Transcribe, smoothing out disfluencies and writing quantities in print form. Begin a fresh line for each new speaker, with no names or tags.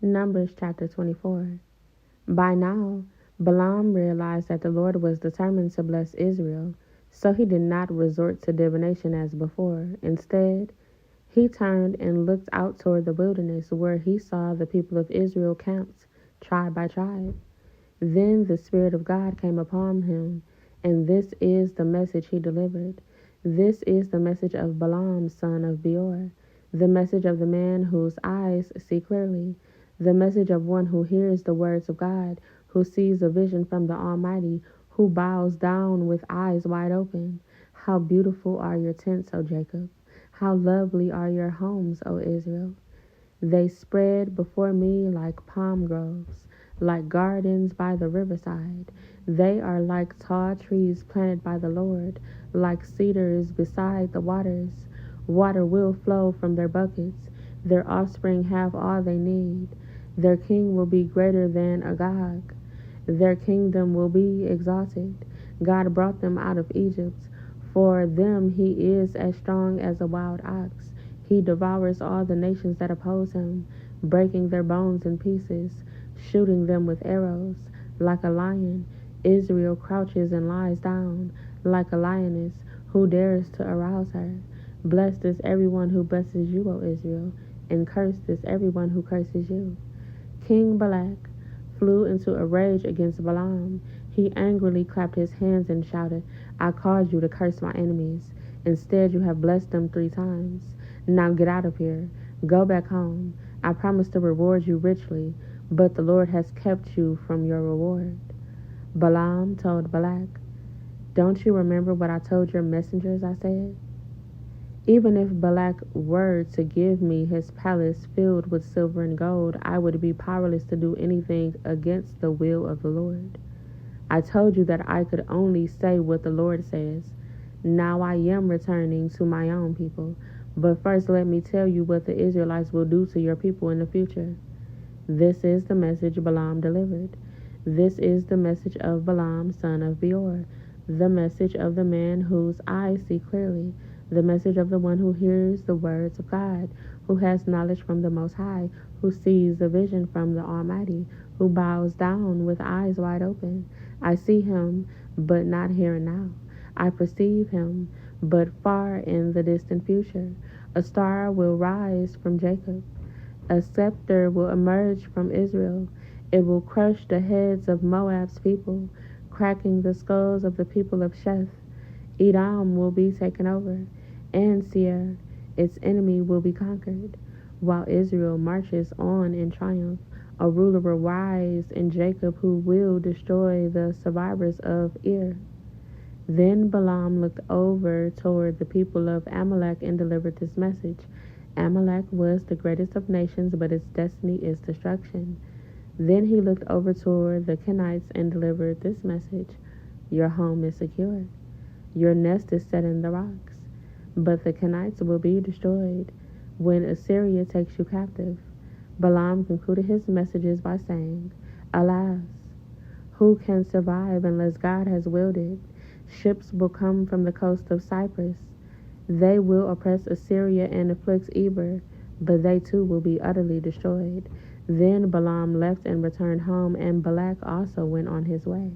Numbers chapter 24. By now, Balaam realized that the Lord was determined to bless Israel, so he did not resort to divination as before. Instead, he turned and looked out toward the wilderness, where he saw the people of Israel camped, tribe by tribe. Then the Spirit of God came upon him, and this is the message he delivered. This is the message of Balaam, son of Beor, the message of the man whose eyes see clearly, the message of one who hears the words of God, who sees a vision from the Almighty, who bows down with eyes wide open. How beautiful are your tents, O Jacob! How lovely are your homes, O Israel! They spread before me like palm groves, like gardens by the riverside. They are like tall trees planted by the Lord, like cedars beside the waters. Water will flow from their buckets. Their offspring have all they need. Their king will be greater than Agag. Their kingdom will be exalted. God brought them out of Egypt. For them he is as strong as a wild ox. He devours all the nations that oppose him, breaking their bones in pieces, shooting them with arrows. Like a lion, Israel crouches and lies down, like a lioness, who dares to arouse her. Blessed is everyone who blesses you, O Israel, and cursed is everyone who curses you. King Balak flew into a rage against Balaam. He angrily clapped his hands and shouted, I caused you to curse my enemies. Instead, you have blessed them 3 times. Now get out of here. Go back home. I promised to reward you richly, but the Lord has kept you from your reward. Balaam told Balak, Don't you remember what I told your messengers I said? Even if Balak were to give me his palace filled with silver and gold, I would be powerless to do anything against the will of the Lord. I told you that I could only say what the Lord says. Now I am returning to my own people. But first let me tell you what the Israelites will do to your people in the future. This is the message Balaam delivered. This is the message of Balaam, son of Beor, the message of the man whose eyes see clearly, the message of the one who hears the words of God, who has knowledge from the Most High, who sees a vision from the Almighty, who bows down with eyes wide open. I see him, but not here and now. I perceive him, but far in the distant future. A star will rise from Jacob. A scepter will emerge from Israel. It will crush the heads of Moab's people, cracking the skulls of the people of Sheth. Edom will be taken over, and Seir, its enemy, will be conquered. While Israel marches on in triumph, a ruler will rise in Jacob who will destroy the survivors of Ir. Then Balaam looked over toward the people of Amalek and delivered this message. Amalek was the greatest of nations, but its destiny is destruction. Then he looked over toward the Kenites and delivered this message. Your home is secure. Your nest is set in the rocks. But the Kenites will be destroyed when Assyria takes you captive. Balaam concluded his messages by saying, Alas, who can survive unless God has willed it? Ships will come from the coast of Cyprus. They will oppress Assyria and afflict Eber, but they too will be utterly destroyed. Then Balaam left and returned home, and Balak also went on his way.